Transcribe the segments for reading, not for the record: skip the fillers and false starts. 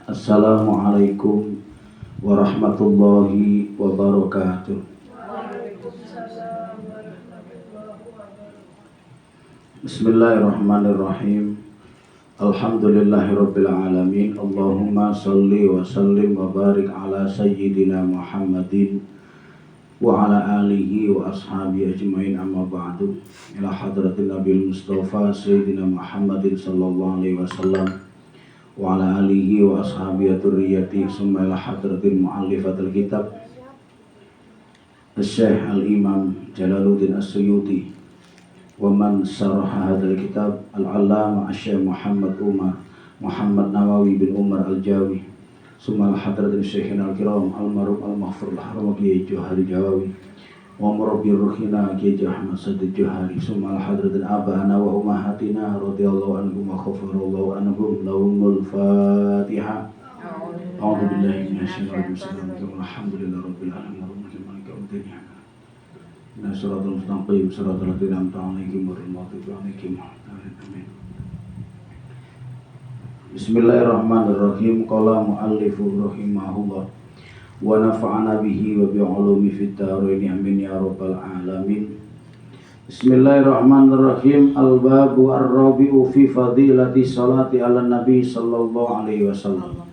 Assalamualaikum warahmatullahi wabarakatuh. Bismillahirrahmanirrahim. Alhamdulillahirabbil alamin. Allahumma shalli wa sallim wa barik ala sayyidina Muhammadin wa ala alihi wa ashabihi ajmain, amma ba'du. Ila hadratin Nabil Mustafa Sayyidina Muhammadin sallallahu alaihi wasallam wa ala alihi wa ashabihi dzurriyyati, summa ila hadratil muallifatil kitab Syekh Al-Imam Jalaluddin As-Suyuti wa man syaraha hadzal kitab Al-Allamah Syekh Muhammad Nawawi bin Umar Al-Jawi, summa ila hadratil Syekhina Al-Kiram Al-Marhum Al-Maghfur Al-Haram Kiai Johari Jawawi wa murabbi ruhina Kiai Ahmad Sadid Johari, summa ila hadratil abana wa ummahatina radhiyallahu anhum wa ghafarallahu anhum. Lahumul Fatihah. A'udzu billahi minasyaitonir rajim. Alhamdulillahi rabbil alamin. Arrahmanir rahim. Inna siratal mustaqim siratal ladzina an'amta 'alaihim ghairil maghdubi 'alaihim waladdallin. Bismillahirrahmanirrahim. Qala mu'allifu rahimahullah wa nafa'ana bihi wa bi'ulumi fid dharain amin ya rabbal alamin. Bismillahirrahmanirrahim. Al-babu ar-rabi'u fi fadilati salati ala nabi sallallahu alaihi wasallam.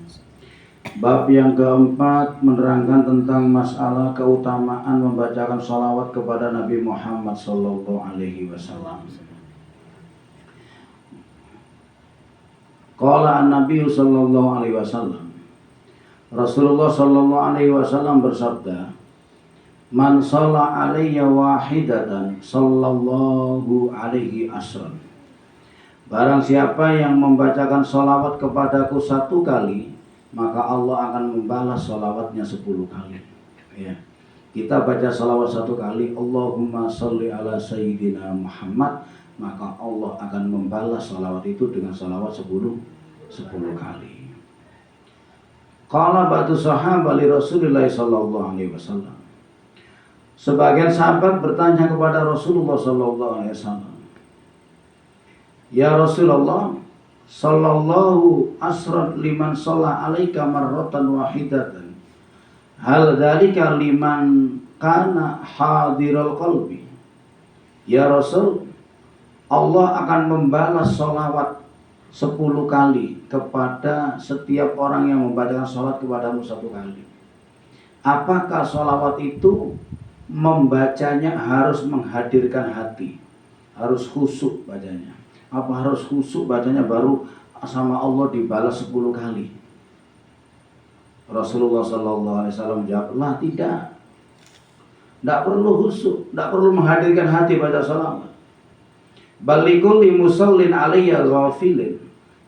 Bab yang keempat menerangkan tentang masalah keutamaan membacakan salawat kepada Nabi Muhammad sallallahu alaihi wasallam. Qala an-nabiy sallallahu alaihi wasallam. Rasulullah sallallahu alaihi wasallam bersabda, "Man shalla alayya wahidatan sallallahu alaihi asran." Barang siapa yang membacakan salawat kepadaku satu kali, maka Allah akan membalas salawatnya 10 kali. Ya. Kita baca salawat satu kali, Allahumma sholli ala sayyidina Muhammad, maka Allah akan membalas salawat itu dengan salawat 10 kali. Qala ba'du sahabat li Rasulillah sallallahu alaihi wasallam. Sebagian sahabat bertanya kepada Rasulullah sallallahu alaihi wasallam, "Ya Rasulullah, sallallahu asrat liman shalla alaika marratan wahidatan. Hal dzalika liman kana hadiral qalbi?" Ya Rasul, Allah akan membalas salawat 10 kali kepada setiap orang yang membacakan salat kepadamu 1 kali. Apakah salawat itu membacanya harus menghadirkan hati, harus khusyuk bacanya? Apa harus khusyuk bacanya baru sama Allah dibalas 10 kali? Rasulullah SAW jawab, tidak perlu khusyuk, tidak perlu menghadirkan hati baca salawat. Balikuli musallin alaiya ghafilin.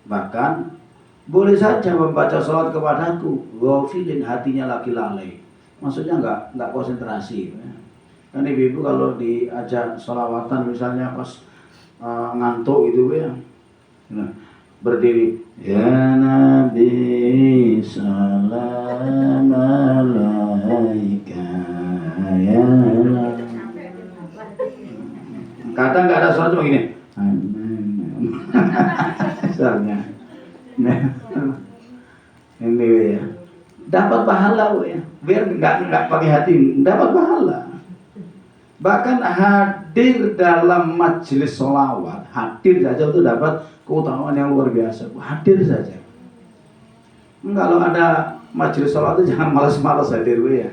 Bahkan boleh saja membaca salat kepadaku ghafilin, hatinya lagi lalai. Maksudnya enggak konsentrasi. Kan ibu-ibu kalau diajak salawatan misalnya pas ngantuk gitu ya. Nah, berdiri, ya Nabi salam alaika ya. Kadang nggak ada suara cuma gini. Misalnya, ini ya, dapat pahala ya. Biar nggak pakai hati, dapat pahala. Bahkan hadir dalam majelis sholawat, hadir saja itu dapat keutamaan yang luar biasa. Hadir saja. Kalau ada majelis sholawat itu jangan malas-malas hadir ya.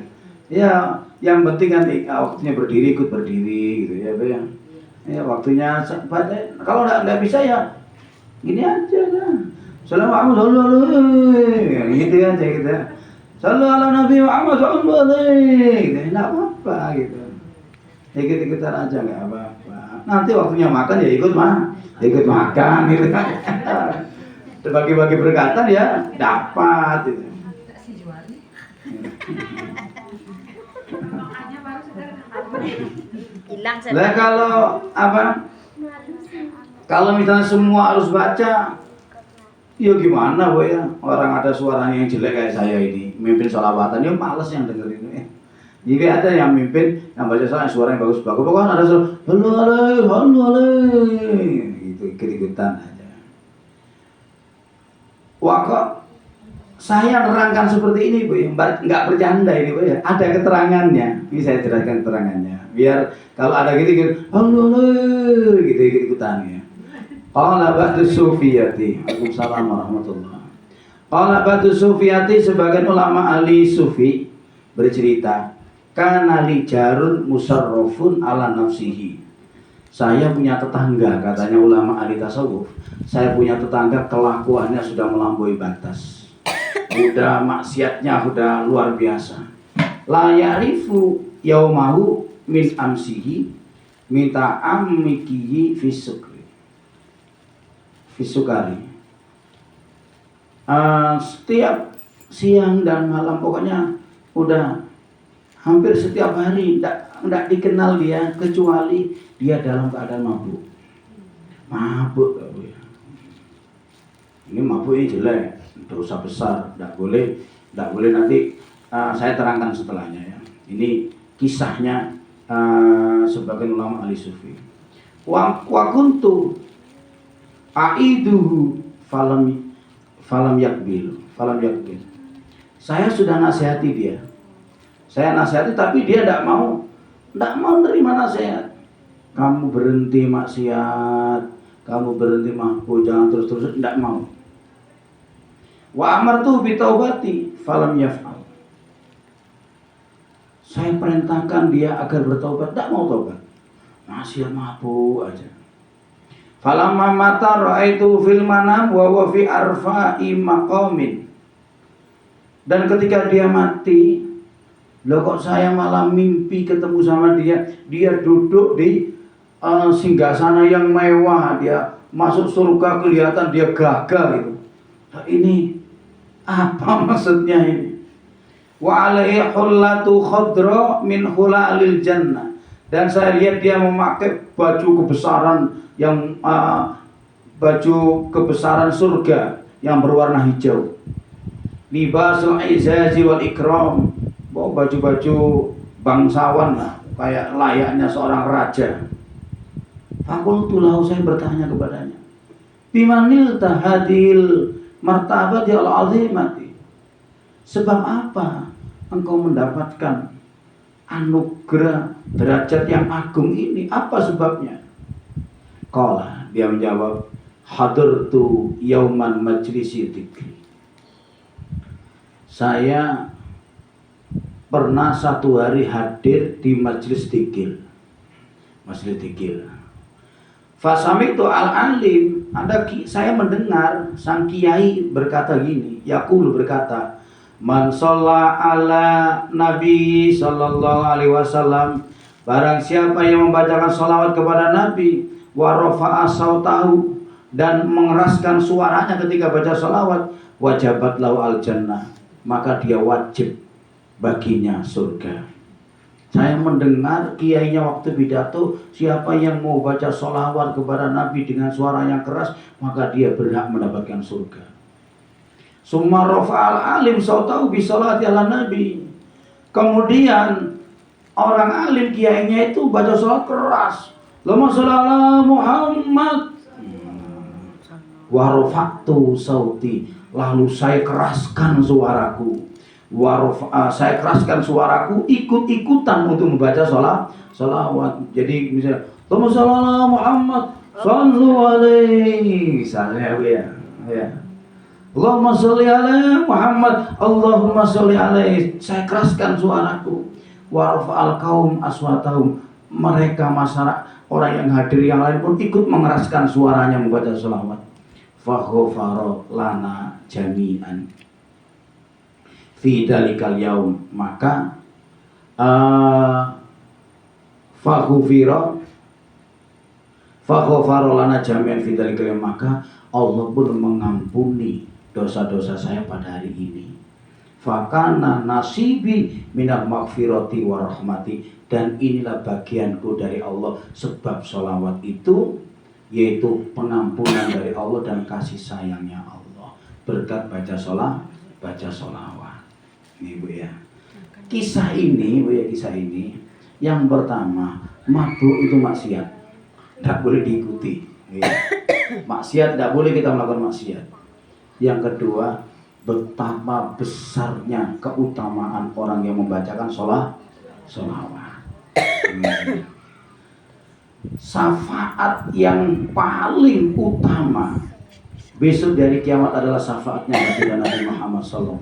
Ya, yang penting nanti waktunya berdiri ikut berdiri gitu ya, ya. Ya waktunya baca. Kalau nggak bisa ya gini aja kan. Assalamualaikum gitu aja gitu. Sallallahu ala Nabi Muhammad sallallahu alaihi gitu. Enggak apa-apa gitu. Ikut-ikutan aja nggak apa-apa. Nanti waktunya makan ya ikut makan gitu kan. Bagi-bagi berkatan ya dapat gitu. Nah kalau apa? Kalau misalnya semua harus baca, ya gimana bu ya? Orang ada suaranya yang jelek kayak saya ini, mimpin sholawatan, ya males yang dengerin. Jika ada yang mimpin, yang baca suara yang bagus, pokoknya ada suara, halo, gitu ikut-ikutan aja. Wah kok saya nerangkan seperti ini Bu, nggak bercanda ini Bu ya. Ada keterangannya, ini saya jelaskan keterangannya. Biar kalau ada gitu, Allah gitu ikut-ikutan ya. Qala ba'du sufiyati. Waalaikumsalam warahmatullahi. Qala ba'du sufiyati, sebagian ulama ahli sufi bercerita, kana li jarun musarrafun ala nafsihi. Saya punya tetangga, katanya ulama ahli tasawuf. Saya punya tetangga kelakuannya sudah melampaui batas. Udah maksiatnya udah luar biasa. La ya'rifu yaumahu min amsihi minta amikihi fisukri fisukari. Setiap siang dan malam pokoknya udah hampir setiap hari tidak dikenal dia kecuali dia dalam keadaan mabuk. Mabuk ya. Ini mabuk ini jelek, dosa besar, tidak boleh nanti saya terangkan setelahnya ya. Ini kisahnya sebagian ulama ahli sufi. Wa kuntu aiduhu falam yakbil. Saya sudah nasihati dia. Saya nasihati tapi dia tidak mau nerima nasihat. Kamu berhenti maksiat, kamu berhenti mabuk, jangan terus-terus, tidak mau. Wa amartu bi taubati falam yaf'al. Saya perintahkan dia agar bertaubat, tidak mau taubat. Masih mabuk aja. Falamma mata ra'aitu fil manam wa huwa fi arfa'i maqamin. Dan ketika dia mati, loh kok saya malah mimpi ketemu sama dia. Dia duduk di singgasana yang mewah, dia masuk surga kelihatan dia gagah gitu. Nah, ini apa maksudnya ini? Wa alaihi hullatu khadra min hulalil jannah. Dan saya lihat dia memakai baju kebesaran yang baju kebesaran surga yang berwarna hijau. Libasul izazi wal ikram. Baju-baju bangsawan lah, kayak layaknya seorang raja. Fakultu lahu, saya bertanya kepadanya, bimanil tahadil martabati al-azimati. Sebab apa engkau mendapatkan anugerah derajat yang agung ini? Apa sebabnya? Qala, dia menjawab, hadartu yauman majlisi dzikri. Saya pernah satu hari hadir di majelis dzikir. Majelis dzikir. Fasami'tu al-alim, saya mendengar sang kiai berkata gini, yaqul berkata, man shalla ala nabi sallallahu alaihi wasallam, barang siapa yang membacakan salawat kepada Nabi, wa rafa'a sautahu, dan mengeraskan suaranya ketika baca salawat, wajabat lahu al-jannah, maka dia wajib baginya surga. Saya mendengar kiainya waktu pidato, siapa yang mau baca sholawat kepada Nabi dengan suara yang keras, maka dia berhak mendapatkan surga. Summa rafa'al alim sautahu bi sholati ala Nabi. Kemudian orang alim kiainya itu baca sholawat keras. Allahumma sholli ala Muhammad. Wa rafa'tu sauti. Lalu saya keraskan suaraku. Saya keraskan suaraku, ikut-ikutan untuk membaca sholawat. Jadi misalnya Allahumma sholli ala Muhammad sallu alaihi, misalnya ya. Allahumma sholli ala Muhammad, Allahumma sholli alaihi. Saya keraskan suaraku. Wa rafa'al qaum aswatahum. Mereka masyarakat, orang yang hadir yang lain pun ikut mengeraskan suaranya membaca sholawat. Fa ghafara lana jami'an fi dalikal yaum, maka faghfara lana jami'an fi dalikal yaum, maka Allah pun mengampuni dosa-dosa saya pada hari ini. Fakana nasibi minal maghfirati wa rahmati, dan inilah bagianku dari Allah sebab sholawat itu, yaitu pengampunan dari Allah dan kasih sayangnya Allah berkat baca sholawat. Ini Bu ya. Kisah ini yang pertama, mabuk itu maksiat, tidak boleh diikuti ya. Maksiat tidak boleh kita melakukan maksiat. Yang kedua, betapa besarnya keutamaan orang yang membacakan sholawat. Syafaat yang paling utama besok dari kiamat adalah syafaatnya Nabi Muhammad SAW.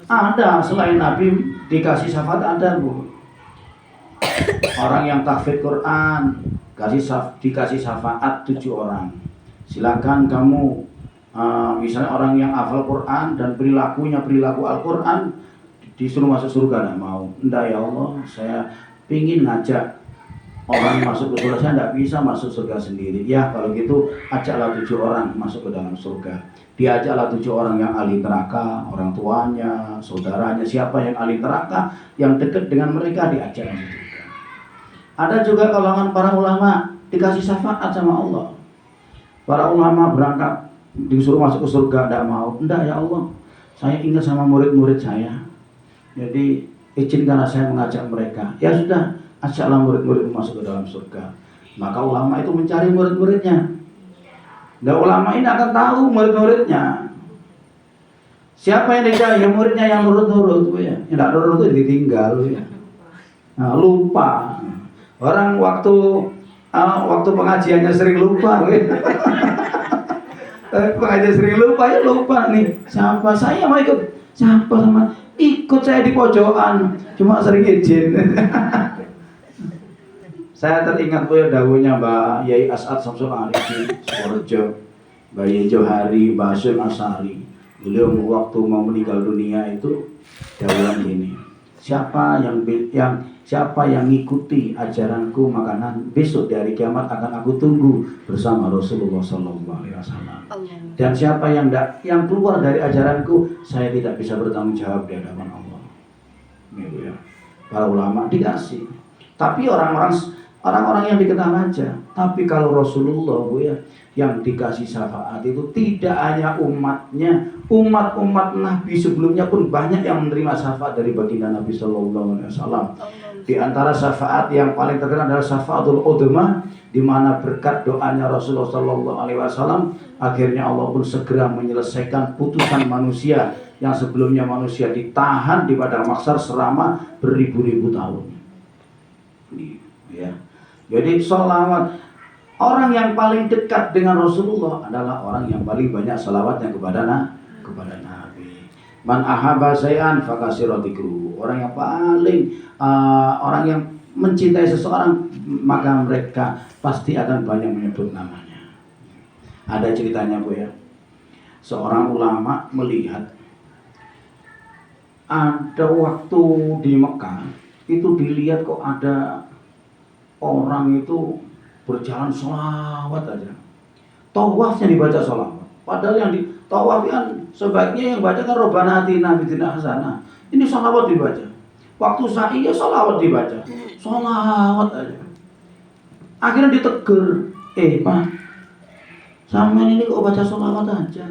Ada selain Nabi dikasih syafaat, ada Bu. Orang yang tahfidz Quran dikasih syafaat 7 orang. Silakan kamu misalnya orang yang hafal Quran dan perilaku Al-Quran disuruh masuk surga, tidak mau. Enggak ya Allah, saya pingin ngajak orang masuk ke surga, saya tidak bisa masuk surga sendiri. Ya kalau gitu ajaklah 7 orang masuk ke dalam surga. Diajaklah 7 orang yang ahli neraka, orang tuanya, saudaranya, siapa yang ahli neraka, yang dekat dengan mereka diajak masuk surga. Ada juga kalangan para ulama dikasih syafaat sama Allah. Para ulama berangkat disuruh masuk ke surga, tidak mau. Enggak ya Allah, saya ingat sama murid-murid saya, jadi izinkanlah saya mengajak mereka. Ya sudah, ajaklah murid-murid masuk ke dalam surga. Maka ulama itu mencari murid-muridnya. Dan ulama ini akan tahu murid-muridnya. Siapa yang dicari? Ya muridnya yang nurut-nurut ya. Yang tidak nurut itu ditinggal ya. Nah, lupa. Orang waktu pengajiannya sering lupa ya. Pengajian sering lupa ya, lupa nih. Siapa saya mau ikut? Siapa sama? Ikut saya di pojokan, cuma sering izin. Saya teringat dawuhnya Mbak Yai As'ad Samsul Arifin Sukorejo, Mbak Yai Johari, Mbak Hasyim Asari. Beliau waktu mau meninggal dunia itu dawuhan ini, siapa yang ngikuti ajaranku, maka besok di hari kiamat akan aku tunggu bersama Rasulullah SAW. Dan siapa yang keluar dari ajaranku, saya tidak bisa bertanggung jawab di hadapan Allah. Gitu ya. Para ulama dikasih, tapi orang-orang yang dikenal aja. Tapi kalau Rasulullah Bu ya, yang dikasih syafaat itu tidak hanya umatnya, umat-umat Nabi sebelumnya pun banyak yang menerima syafaat dari baginda Nabi Sallallahu Alaihi Wasallam. Di antara syafaat yang paling terkenal adalah syafaatul udhma, di mana berkat doanya Rasulullah Sallallahu Alaihi Wasallam akhirnya Allah pun segera menyelesaikan putusan manusia yang sebelumnya manusia ditahan di padang mahsyar selama beribu-ribu tahun. Ya. Jadi sholawat, orang yang paling dekat dengan Rasulullah adalah orang yang paling banyak sholawatnya kepada Nabi. Man ahabba syai'an fakasiratikru. Orang yang paling orang yang mencintai seseorang, maka mereka pasti akan banyak menyebut namanya. Ada ceritanya Bu ya. Seorang ulama melihat ada waktu di Mekah itu dilihat kok ada orang itu berjalan sholawat aja. Tawafnya dibaca sholawat. Padahal yang di tawaf kan sebaiknya yang baca kan Robbana atina fid dunya hasanah. Ini sholawat dibaca. Waktu sa'i ya sholawat dibaca. Sholawat aja. Akhirnya ditegur. Pak, sampean ini kok baca sholawat aja?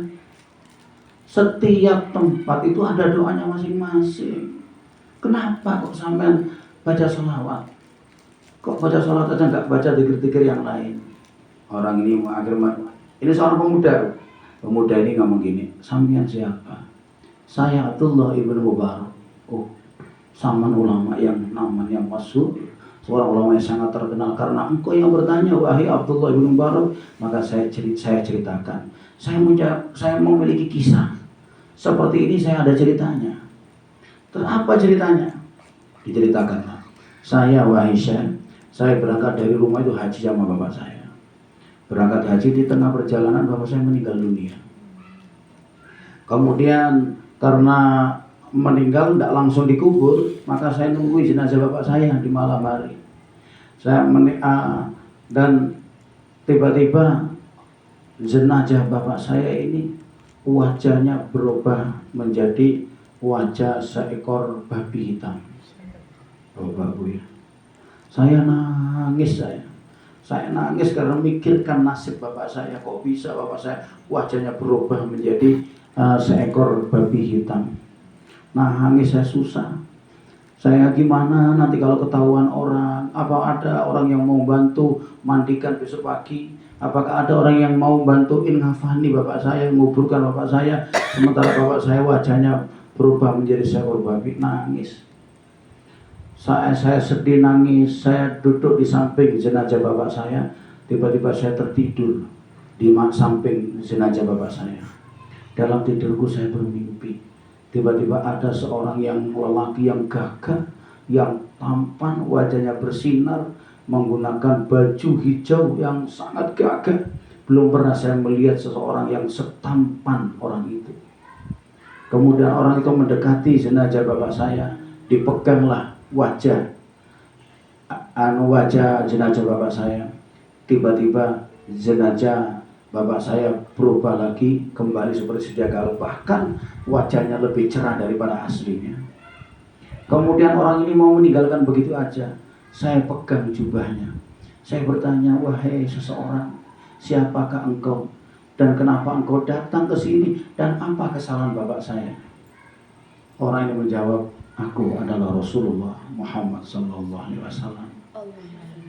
Setiap tempat itu ada doanya masing-masing. Kenapa kok sampean baca sholawat? Kok baca sholat aja nggak baca zikir-zikir yang lain? Orang ini akhirnya, ini seorang pemuda. Pemuda ini ngomong gini, sampean siapa? Saya Abdullah ibn Mubarak. Oh, saman ulama yang namanya masyhur, seorang ulama yang sangat terkenal. Karena engkau yang bertanya, wahai Abdullah ibn Mubarak, maka saya ceritakan. Saya memiliki kisah. Seperti ini saya ada ceritanya. Terus apa ceritanya? Diceritakan. Saya wahai Syekh, saya berangkat dari rumah itu haji sama bapak saya. Berangkat haji, di tengah perjalanan bapak saya meninggal dunia. Kemudian karena meninggal tidak langsung dikubur, maka saya nunggu jenazah bapak saya di malam hari. Dan tiba-tiba jenazah bapak saya ini wajahnya berubah menjadi wajah seekor babi hitam. Bapak Bu ya. Saya nangis karena memikirkan nasib bapak saya. Kok bisa bapak saya wajahnya berubah menjadi seekor babi hitam. Nangis saya susah. Saya gimana nanti kalau ketahuan orang, apa ada orang yang mau bantu mandikan besok pagi. Apakah ada orang yang mau bantuin ngafani bapak saya, menguburkan bapak saya, sementara bapak saya wajahnya berubah menjadi seekor babi? Nangis. Saya sedih nangis, saya duduk di samping jenazah bapak saya, tiba-tiba saya tertidur di samping jenazah bapak saya. Dalam tidurku saya bermimpi, tiba-tiba ada seorang yang lelaki yang gagah, yang tampan, wajahnya bersinar, menggunakan baju hijau yang sangat gagah. Belum pernah saya melihat seseorang yang setampan orang itu. Kemudian orang itu mendekati jenazah bapak saya, dipeganglah wajah jenazah bapak saya. Tiba-tiba jenazah bapak saya berubah lagi, kembali seperti sedia kala, bahkan wajahnya lebih cerah daripada aslinya. Kemudian orang ini mau meninggalkan begitu aja. Saya pegang jubahnya, saya bertanya, wahai seseorang, siapakah engkau dan kenapa engkau datang ke sini dan apa kesalahan bapak saya? Orang ini menjawab, aku adalah Rasulullah Muhammad sallallahu alaihi wasallam.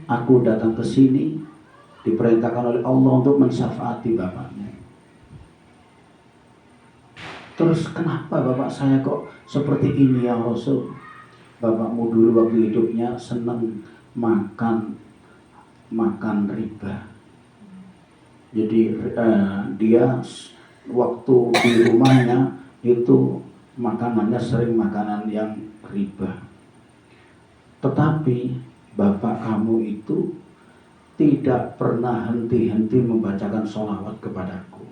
Aku datang ke sini diperintahkan oleh Allah untuk mensyafaati bapaknya. Terus kenapa bapak saya kok seperti ini ya Rasul? Bapakmu dulu waktu hidupnya senang makan riba. Jadi dia waktu di rumahnya itu makanannya sering makanan yang riba. Tetapi bapak kamu itu tidak pernah henti-henti membacakan sholawat kepadaku.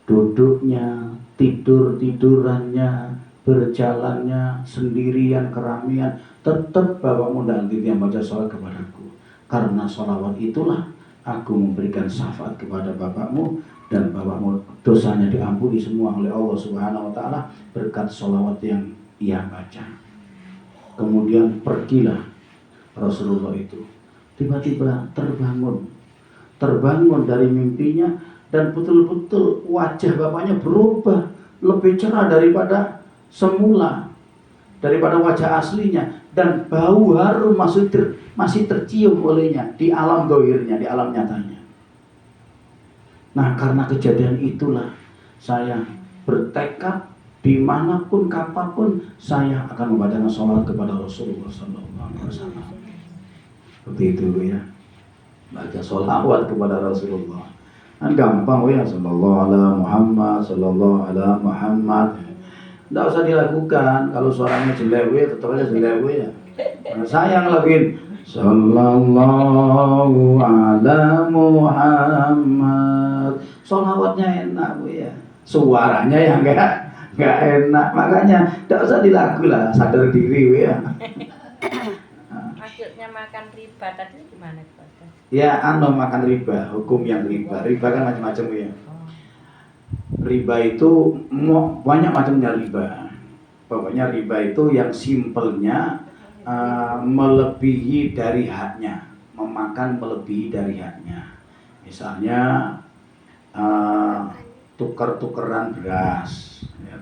Duduknya, tidurannya, berjalannya, sendirian, keramaian, tetap bapakmu tidak henti membaca sholawat kepadaku. Karena sholawat itulah aku memberikan syafaat kepada bapakmu, dan bapakmu dosanya diampuni semua oleh Allah Subhanahu wa Ta'ala berkat sholawat yang ia baca. Kemudian pergilah Rasulullah itu, tiba-tiba terbangun dari mimpinya, dan betul-betul wajah bapaknya berubah, lebih cerah daripada semula, daripada wajah aslinya, dan bau harum masih tercium olehnya di alam dohirnya, di alam nyatanya. Nah, karena kejadian itulah saya bertekad dimanapun kapanpun saya akan membacakan sholawat kepada Rasulullah SAW. Seperti itu ya, baca sholawat kepada Rasulullah. Kan gampang ya, sallallahu ala Muhammad, sallallahu ala Muhammad. Tidak usah dilakukan. Kalau suaranya jelek tetap aja jelek ya. Nah, saya ngelakuin sallallahu ala Muhammad. Sholawatnya enak ya. Suaranya yang enggak enak. Makanya tidak usah dilakukan lah, sadar diri ya. Maksudnya makan riba tadi gimana Pak? Ya, makan riba, hukum yang riba. Riba kan macam-macam ya. Riba itu banyak macamnya riba. Pokoknya riba itu yang simpelnya melebihi dari haknya, memakan melebihi dari haknya. Misalnya tuker-tukeran beras, ya,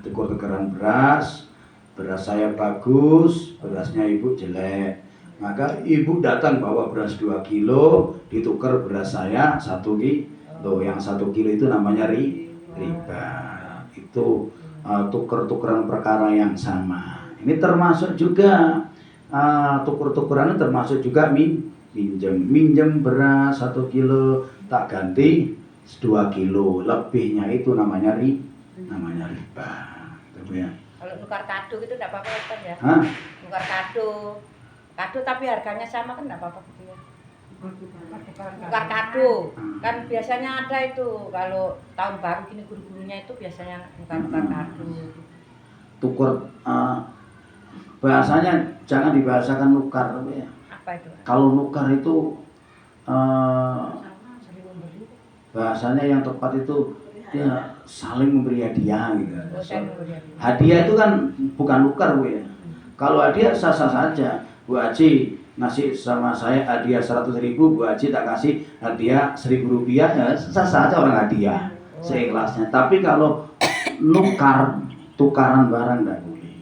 beras saya bagus, berasnya ibu jelek. Maka ibu datang bawa beras 2 kilo, ditukar beras saya 1 kilo. Yang 1 kilo itu namanya riba. Itu tuker-tukeran perkara yang sama. Ini termasuk juga tuker-tukeran, termasuk juga minjem beras 1 kilo, tak ganti 2 kilo. Lebihnya itu namanya riba. Gitu ya. Kalau tukar kado gitu enggak apa-apa Ustaz ya? Hah? Tukar kado tapi harganya sama kan enggak apa-apa gitu ya? Tukar kado kan biasanya ada itu kalau tahun baru gini guru-gurunya itu biasanya tukar kado. Tuker bahasanya jangan dibahasakan nukar ya. Apa itu? Kalau nukar itu bahasanya yang tepat itu ya saling memberi hadiah gitu. Hadiah itu kan bukan nukar ya. Kalau hadiah sah-sah saja. Bu Haji ngasih sama saya hadiah 100.000, Bu Haji tak kasih hadiah 1.000 rupiah, ya sah saja orang hadiah seikhlasnya. Tapi kalau nukar, tukaran barang tidak boleh.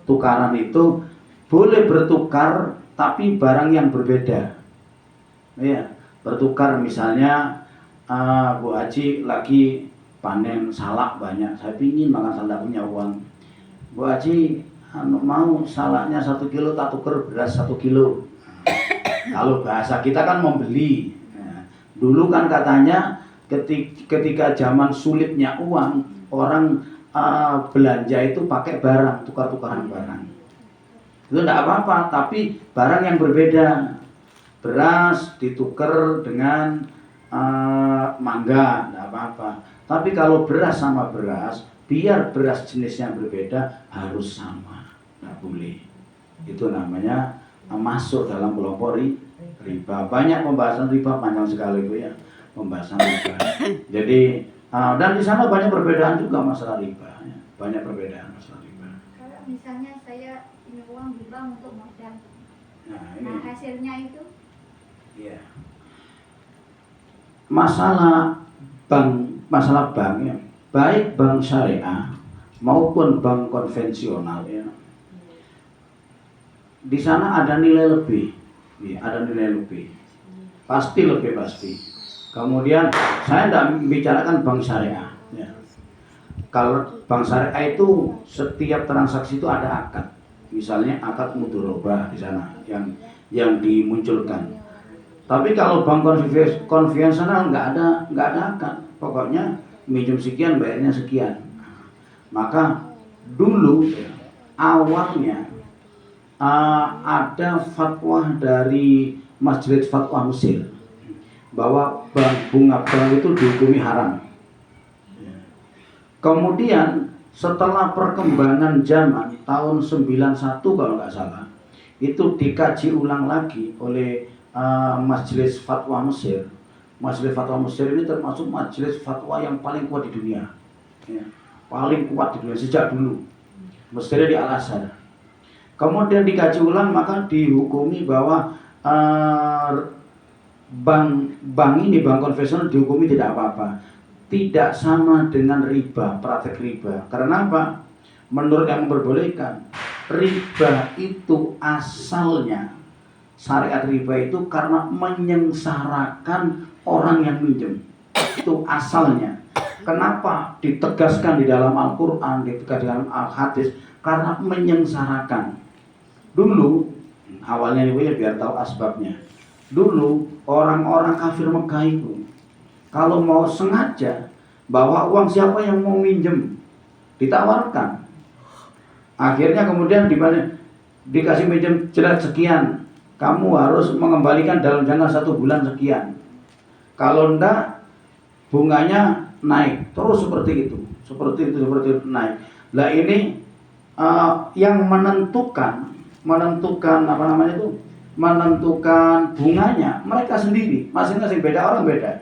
Tukaran itu boleh bertukar tapi barang yang berbeda. Ya, bertukar misalnya Bu Haji lagi panen salak banyak, saya pingin makan salak, punya uang. Bu Haji mau salaknya 1 kilo, tak tuker beras 1 kilo. Kalau bahasa kita kan membeli. Nah, dulu kan katanya ketika zaman sulitnya uang, orang belanja itu pakai barang, tukar-tukaran barang. Itu tidak apa-apa, tapi barang yang berbeda. Beras ditukar dengan mangga, tidak apa-apa. Tapi kalau beras sama beras, biar beras jenisnya berbeda, harus sama, tidak boleh. Itu namanya masuk dalam kelompok riba. Banyak pembahasan riba, panjang sekali itu ya, pembahasan riba. Jadi dan di sana banyak perbedaan juga masalah riba, ya. Banyak perbedaan masalah riba. Kalau misalnya saya punya uang di bank untuk modal, Nah hasilnya itu? Ya. Masalah bank ya, baik bank syariah maupun bank konvensional ya. Di sana ada nilai lebih, ya, ada nilai lebih, pasti lebih pasti. Kemudian saya tidak membicarakan bank syariah. Ya. Kalau bank syariah itu setiap transaksi itu ada akad, misalnya akad mudharabah di sana yang dimunculkan. Tapi kalau bank konvensional nggak ada akad, pokoknya minjem sekian bayarnya sekian. Maka dulu ya, awalnya ada fatwa dari Majelis Fatwa Mesir bahwa bunga bank itu dihukumi haram. Kemudian setelah perkembangan zaman tahun 91 kalau nggak salah, itu dikaji ulang lagi oleh Majelis Fatwa Mesir. Majelis Fatwa Mesir ini termasuk majelis fatwa yang paling kuat di dunia, ya, paling kuat di dunia sejak dulu. Mesirnya di Al-Azhar. Kemudian dikaji ulang, maka dihukumi bahwa bank ini, bank konvensional dihukumi tidak apa-apa, tidak sama dengan riba, praktek riba. Karena apa? Menurut yang memperbolehkan, riba itu asalnya, syariat riba itu karena menyengsarakan orang yang minjem. Itu asalnya. Kenapa ditegaskan di dalam Al-Quran, ditegaskan di dalam Al-Hadis? Karena menyengsarakan. Dulu, awalnya ini ya biar tahu asbabnya. Dulu orang-orang kafir Mekah itu kalau mau sengaja bawa uang siapa yang mau minjem, ditawarkan. Akhirnya kemudian dikasih minjem jelas sekian, kamu harus mengembalikan dalam jangka 1 bulan sekian. Kalau enggak, bunganya naik terus seperti itu naik. Lah ini yang menentukan bunganya mereka sendiri, masing-masing beda orang beda.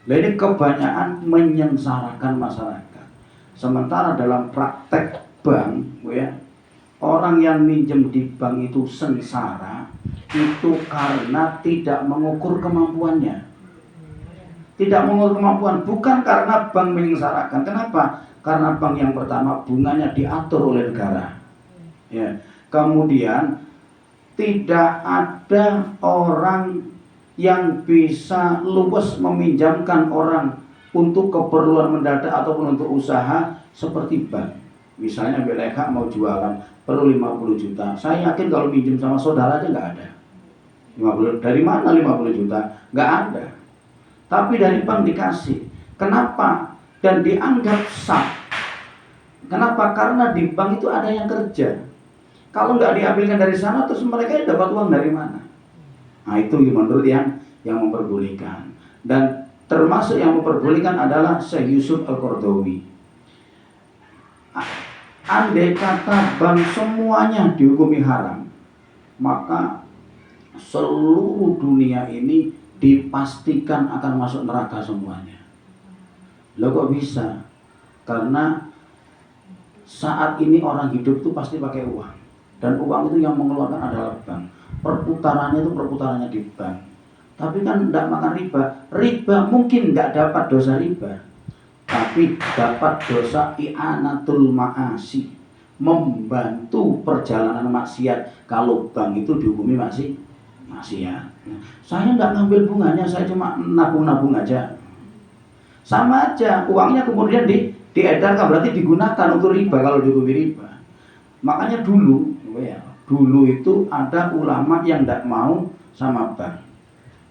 Lah ini kebanyakan menyengsarakan masyarakat. Sementara dalam praktek bank, ya, orang yang minjem di bank itu sengsara itu karena tidak mengukur kemampuannya. Tidak mengukur kemampuan, bukan karena bank menyengsarakan. Kenapa? Karena bank yang pertama bunganya diatur oleh negara. Ya. Kemudian tidak ada orang yang bisa luwes meminjamkan orang untuk keperluan mendadak ataupun untuk usaha seperti bank. Misalnya BLK mau jualan perlu 50 juta. Saya yakin kalau minjem sama saudara aja nggak ada. 50, dari mana 50 juta? Nggak ada. Tapi dari bank dikasih. Kenapa? Dan dianggap sah. Kenapa? Karena di bank itu ada yang kerja. Kalau nggak diambilkan dari sana, terus mereka dapat uang dari mana? Nah itu menurut yang memperbolehkan. Dan termasuk yang memperbolehkan adalah Syekh Yusuf Al-Qaradawi. Andai kata bank semuanya dihukumi haram, maka seluruh dunia ini dipastikan akan masuk neraka semuanya. Loh kok bisa? Karena saat ini orang hidup itu pasti pakai uang. Dan uang itu yang mengeluarkan adalah bank. Perputarannya itu perputarannya di bank. Tapi kan tidak makan riba. Riba mungkin tidak dapat dosa riba, tapi dapat dosa i'anatul ma'asi, membantu perjalanan maksiat. Kalau bank itu dihukumi Nasihat. Saya nggak ngambil bunganya, saya cuma nabung-nabung aja. Sama aja, uangnya kemudian diedarkan, berarti digunakan untuk riba kalau dihukumi riba. Makanya dulu itu ada ulama yang tidak mau sama bank,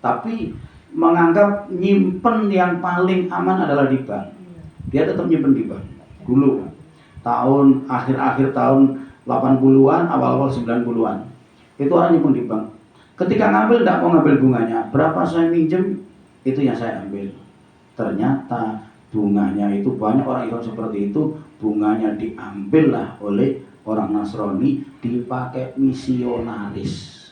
tapi menganggap nyimpen yang paling aman adalah di bank. Dia tetap nyimpen di bank. Dulu tahun akhir-akhir tahun 80-an, awal-awal 90-an. Itu orang nyimpen di bank. Ketika ngambil tidak mau ngambil bunganya. Berapa saya minjem, itu yang saya ambil. Ternyata bunganya itu banyak orang Islam seperti itu, bunganya diambil lah oleh orang Nasrani, dipakai misionaris.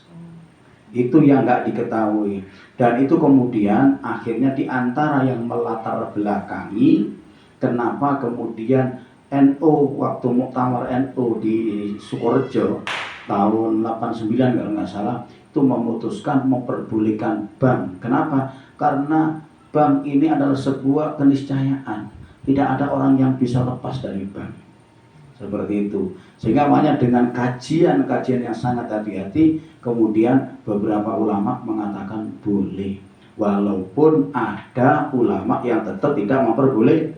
Itu yang nggak diketahui. Dan itu kemudian akhirnya diantara yang melatar belakangi kenapa kemudian NU waktu muktamar NU di Sukorejo tahun 89 kalau nggak salah itu memutuskan memperbolehkan bank. Kenapa? Karena bank ini adalah sebuah keniscayaan. Tidak ada orang yang bisa lepas dari bank. Seperti itu. Sehingga makanya dengan kajian-kajian yang sangat hati-hati, kemudian beberapa ulama mengatakan boleh. Walaupun ada ulama yang tetap tidak memperbolehkan.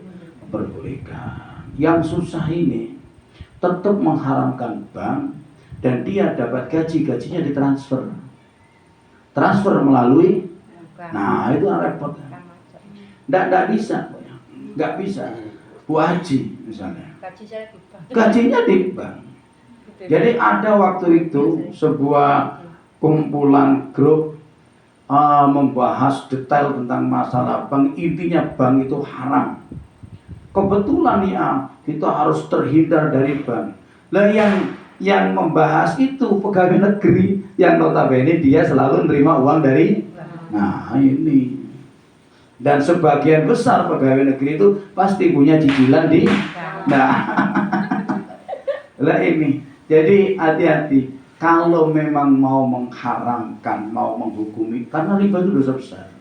Yang susah ini tetap mengharamkan bank dan dia dapat gajinya ditransfer. Transfer melalui, nah itu repot. Nggak bisa. Nggak bisa. Bu Haji misalnya. Gajinya di bank. Jadi ada waktu itu sebuah kumpulan grup membahas detail tentang masalah bank. Intinya bank itu haram. Kebetulan ya kita harus terhindar dari bank. Lah yang membahas itu pegawai negeri yang notabene dia selalu menerima uang dari. Nah ini. Dan sebagian besar pegawai negeri itu pasti punya cicilan di. Nah, lah ini. Jadi hati-hati. Kalau memang mau mengharamkan, mau menghukumi, karena riba itu dosa besar.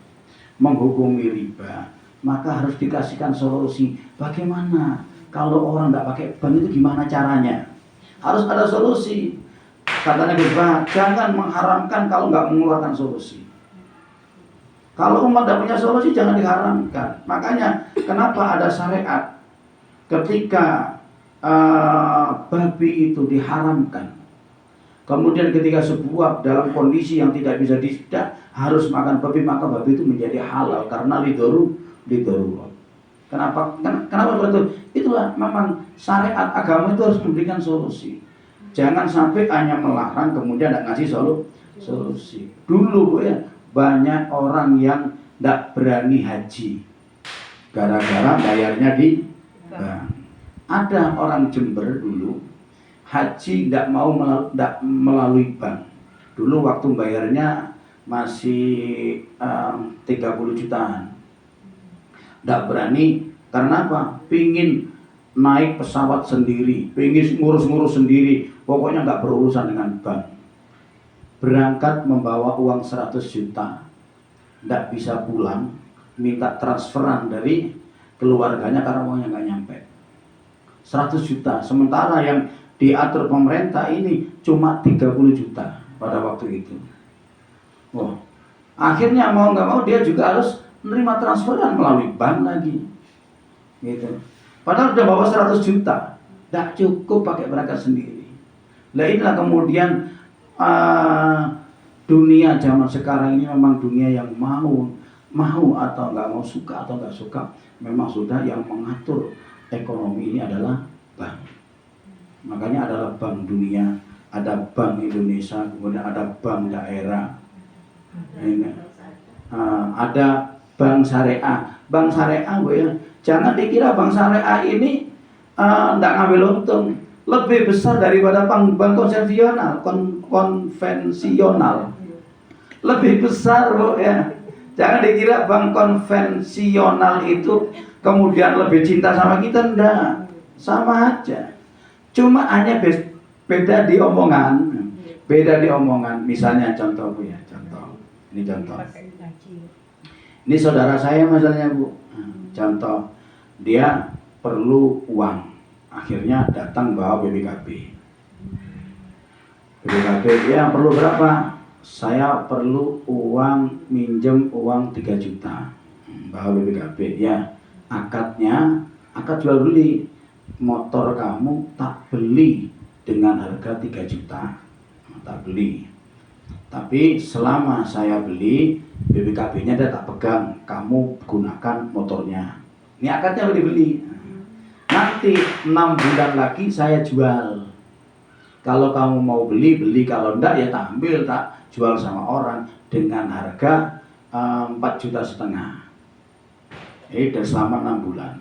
Menghukumi riba, maka harus dikasihkan solusi. Bagaimana kalau orang nggak pakai bank itu gimana caranya? Harus ada solusi. Katanya Gus, jangan mengharamkan kalau nggak mengeluarkan solusi. Kalau umat tidak punya solusi jangan diharamkan. Makanya kenapa ada syariat ketika babi itu diharamkan. Kemudian ketika sebuah dalam kondisi yang tidak bisa tidak harus makan babi, maka babi itu menjadi halal karena lidarurat. Kenapa seperti itu? Itulah memang syariat agama itu harus memberikan solusi. Jangan sampai hanya melarang kemudian tidak ngasih solusi. Dulu banyak orang yang tidak berani haji gara-gara bayarnya di bank. Ada orang Jember dulu haji tidak mau melalui bank. Dulu waktu bayarnya masih 30 jutaan. Tidak berani karena apa? Pingin naik pesawat sendiri, pingin ngurus-ngurus sendiri, pokoknya nggak berurusan dengan bank. Berangkat membawa uang 100 juta, tidak bisa pulang, minta transferan dari keluarganya karena uangnya nggak nyampe. 100 juta, sementara yang diatur pemerintah ini cuma 30 juta pada waktu itu. Wah, akhirnya mau nggak mau dia juga harus menerima transferan melalui bank lagi, gitu. Padahal udah bawa 100 juta, tidak cukup pakai berangkat sendiri. Nah inilah kemudian dunia zaman sekarang ini memang dunia yang mau atau nggak mau, suka atau nggak suka, memang sudah yang mengatur ekonomi ini adalah bank. Makanya adalah bank dunia, ada bank Indonesia, kemudian ada bank daerah, ada bank syariah. Bank syariah jangan dikira bank syariah ini nggak ngambil untung, lebih besar daripada bank konvensional, lebih besar Jangan dikira bank konvensional itu kemudian lebih cinta sama kita, enggak, sama aja. Cuma hanya beda di omongan. Misalnya contoh Bu ya, Ini contoh. Ini saudara saya misalnya Bu. Contoh, dia perlu uang. Akhirnya datang bawa BPKB. BPKB dia perlu berapa? saya perlu uang, minjem uang 3 juta, bawa BPKB ya, akad jual beli, motor kamu tak beli dengan harga 3 juta, tak beli, tapi selama saya beli BPKB-nya dia tak pegang, kamu gunakan motornya, ini akadnya beli. Nanti 6 bulan lagi saya jual. Kalau kamu mau beli, kalau enggak ya tak ambil, tak jual sama orang dengan harga 4,5 juta. Dan selama 6 bulan.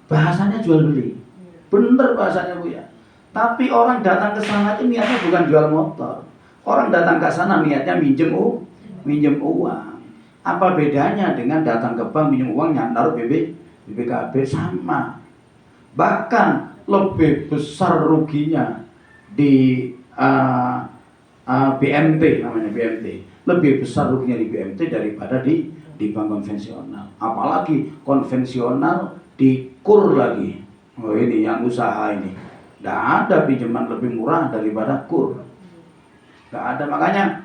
Bahasanya jual beli. Bener bahasanya Bu ya. Tapi orang datang ke sana itu niatnya bukan jual motor. Orang datang ke sana niatnya minjem uang. Apa bedanya dengan datang ke bank minjem uang naruh BPKB? Sama. Bahkan lebih besar ruginya di BMT, namanya BMT. Lebih besar ruginya di BMT daripada di bank konvensional. Apalagi konvensional di KUR lagi. Oh ini yang usaha ini. Tidak ada pinjaman lebih murah daripada KUR. Tidak ada. Makanya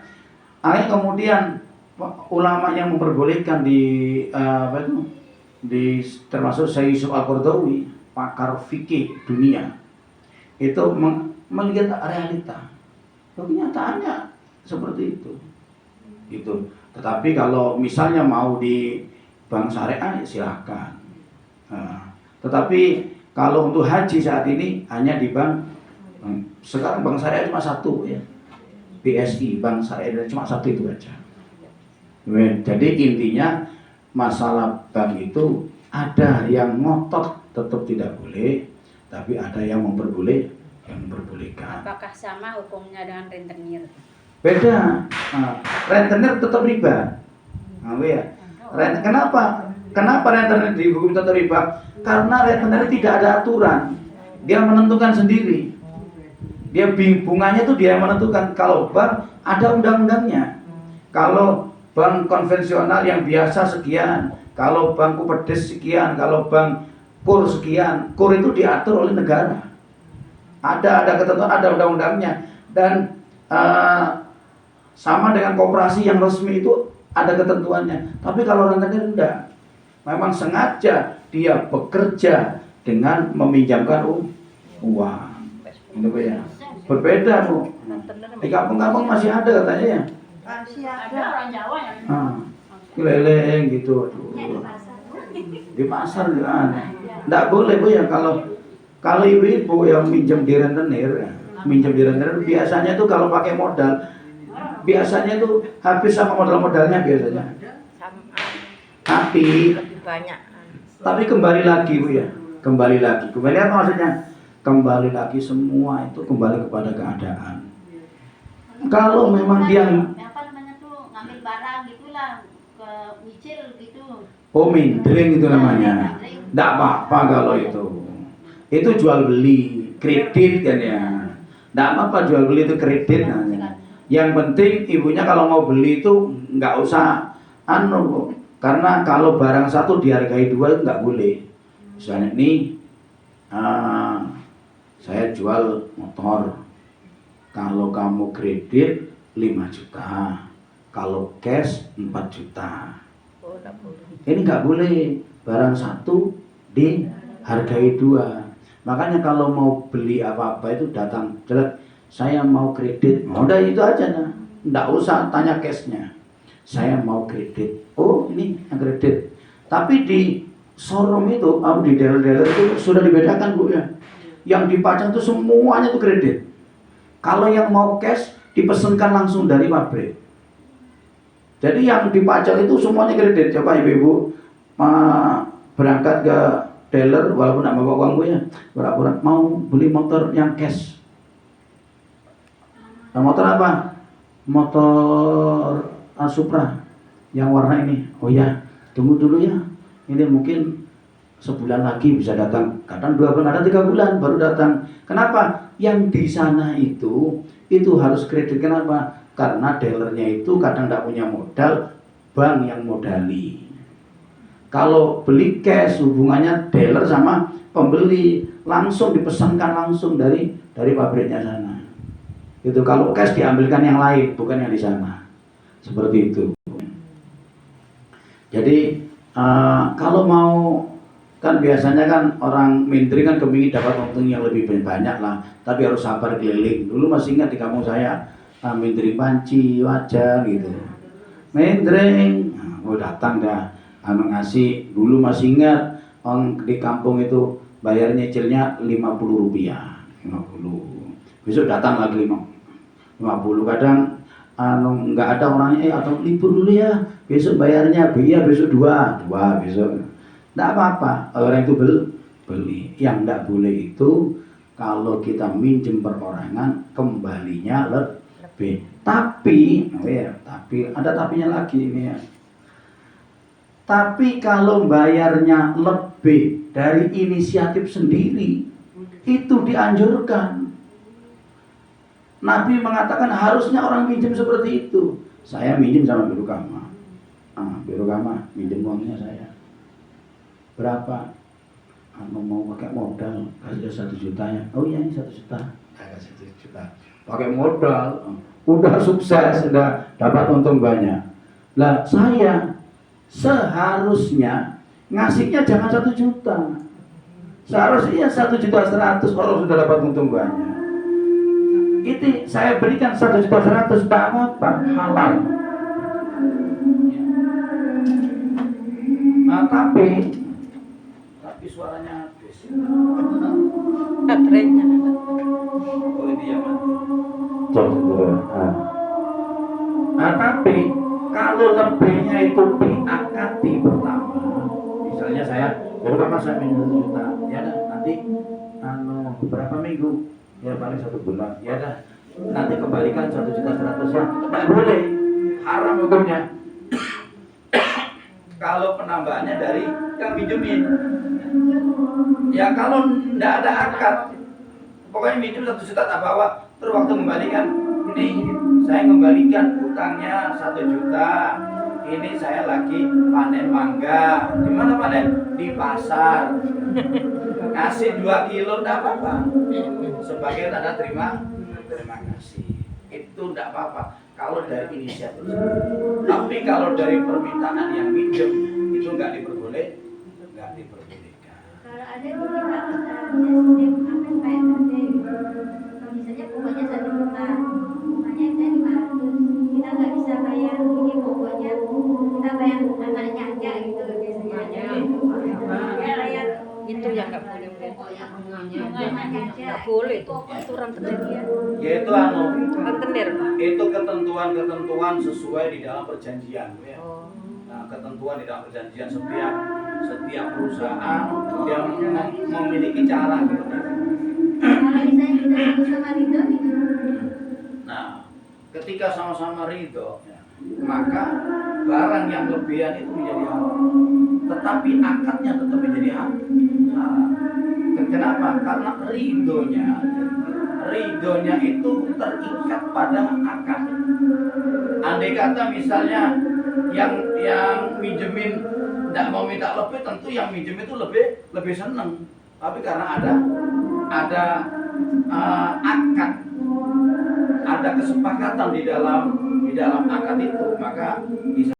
kemudian ulama yang memperbolehkan termasuk Syekh Yusuf Al-Qaradawi, pakar fikih dunia, itu melihat realita. Kenyataannya seperti itu. Tetapi kalau misalnya mau di bank syariah ya silakan. Tetapi kalau untuk haji saat ini hanya di bank, sekarang bank syariah cuma satu ya, BSI, bank syariah cuma satu itu aja. Jadi intinya masalah bank itu ada yang ngotot tetap tidak boleh, tapi ada yang memperbolehkan. Apakah sama hukumnya dengan rentenir? Beda. Rentenir tetap riba. Ya. Kenapa rentenir dihukum tetap riba? Karena rentenir tidak ada aturan. Dia menentukan sendiri. Dia bunganya itu dia yang menentukan. Kalau bank ada undang-undangnya. Kalau bank konvensional yang biasa sekian, kalau bank Kupedes sekian, kalau bank KUR sekian. KUR itu diatur oleh negara. Ada ketentuan, ada undang-undangnya. Dan sama dengan koperasi yang resmi itu ada ketentuannya. Tapi kalau rentenir enggak. Memang sengaja dia bekerja dengan meminjamkan uang. Itu ya. Berbeda Bu. Di kampung-kampung masih ada katanya ya. Masih Ada orang Jawa yang Keleleng gitu. Di pasar juga ada. Enggak boleh Bu ya kalau ibu-ibu yang minjem di rentenir, biasanya tuh kalau pakai modal, biasanya tuh habis sama modalnya biasanya. Tapi Lebih banyak. kembali lagi Bu ya, kembali apa maksudnya? Kembali lagi semua itu kembali kepada keadaan. Kalau memang dia ngambil barang gitulah ke micil gitu. Oh mindering itu namanya. Tidak apa-apa kalau itu. Itu jual beli kredit kan ya. Tidak apa-apa jual beli itu kredit namanya. Yang penting ibunya kalau mau beli itu nggak usah karena kalau barang satu dihargai dua itu nggak boleh. Misalnya nih saya jual motor. Kalau kamu kredit 5 juta, kalau cash 4 juta. Oh, enggak boleh. Ini nggak boleh, barang satu dihargai dua. Makanya kalau mau beli apa-apa itu datang, saya mau kredit, udah itu aja nah, nggak usah tanya cashnya. Saya mau kredit, oh ini yang kredit. Tapi di showroom itu, di dealer-dealer itu sudah dibedakan Bu ya. Yang dipajang itu semuanya itu kredit. Kalau yang mau cash dipesankan langsung dari pabrik. Jadi yang dipajang itu semuanya kredit. Coba ibu-ibu berangkat ke dealer walaupun tidak bawa uang Bu ya, pura-pura mau beli motor yang cash. Nah, motor apa? Motor Supra yang warna ini. Oh ya, tunggu dulu ya. Ini mungkin sebulan lagi bisa datang. Kadang 2 bulan, ada 3 bulan baru datang. Kenapa? Yang di sana itu harus kredit. Kenapa? Karena dealernya itu kadang tidak punya modal, bank yang modali. Kalau beli cash hubungannya dealer sama pembeli, langsung dipesankan langsung dari pabriknya sana. Itu kalau cash diambilkan yang lain, bukan yang di sana. Seperti itu. Jadi kalau mau, kan biasanya kan orang menteri kan kepingin dapat untung yang lebih banyak lah, tapi harus sabar keliling. Dulu masih ingat di kampung saya, menteri panci wajar gitu. Menteri, datang dah, ngasih. Dulu masih ingat orang di kampung itu bayar nyicilnya 50 rupiah, 50. Besok datang lagi 50. Kadang nggak ada orangnya, atau libur dulu ya, besok bayarnya biaya besok dua besok. Nggak apa-apa, orang itu beli. Yang nggak boleh itu kalau kita minjem perorangan kembalinya lebih. Tapi ada tapinya lagi ini ya. Tapi kalau bayarnya lebih dari inisiatif sendiri, itu dianjurkan. Nabi mengatakan harusnya orang minjem seperti itu. Saya minjem sama Biro Kama. Biro Kama minjem uangnya saya. Berapa? Mau pakai modal, kasih 1 juta ya. Oh iya, ini 1 juta. Kasih 1 juta. Pakai modal, udah sukses, udah dapat untung banyak. Lah saya seharusnya ngasihnya jangan 1 juta. Seharusnya 1.100.000 orang sudah dapat untung banyak. Itu saya berikan 1.100.000, tak apa-apa, halal. Tapi suaranya habis. Baterainya. Oh ini yang tapi kalau lebihnya itu diakati pertama, misalnya saya berapa saya minum 1 juta, ya dah nanti beberapa minggu, ya paling 1 bulan, ya dah nanti kembalikan 1.100.000 ya, nggak boleh, haram hukumnya. Kalau penambahannya dari yang minjemin, ya kalau nggak ada akad, pokoknya minjem 1 juta tak bawa, terus waktu kembalikan, ini saya kembalikan utangnya 1 juta, ini saya lagi panen mangga. Di mana panen? Di pasar. Ngasih 2 kilo enggak apa-apa. Sebagai tanda terima kasih. Itu enggak apa-apa kalau dari inisiatif. Tapi kalau dari permintaan yang minjem itu enggak diperbolehkan. Kalau ada kita sistem apa kayak tadi. Kalau misalnya pokoknya 1 juta, pokoknya saya 500, kita nggak bisa bayar ini, pokoknya kita bayar antaranya aja gitu biasanya. Ya bayar Itu yang nggak boleh. bunganya aja. Nggak boleh itu rentenir ya. Yaitu Rentenir. itu ketentuan sesuai di dalam perjanjian ya. Oh. Nah, ketentuan di dalam perjanjian setiap perusahaan dia memiliki cara gitu. Kalau misalnya kita sama Ridho gitu. Nah, ketika sama-sama ridho, ya, maka barang yang lebihan itu menjadi haram. Tetapi akadnya tetap menjadi haram. Kenapa? Karena ridhonya itu terikat pada akad. Andai kata misalnya yang minjemin tidak mau minta lebih, tentu yang minjem itu lebih senang. Tapi karena ada akad, ada kesepakatan di dalam akad itu, maka bisa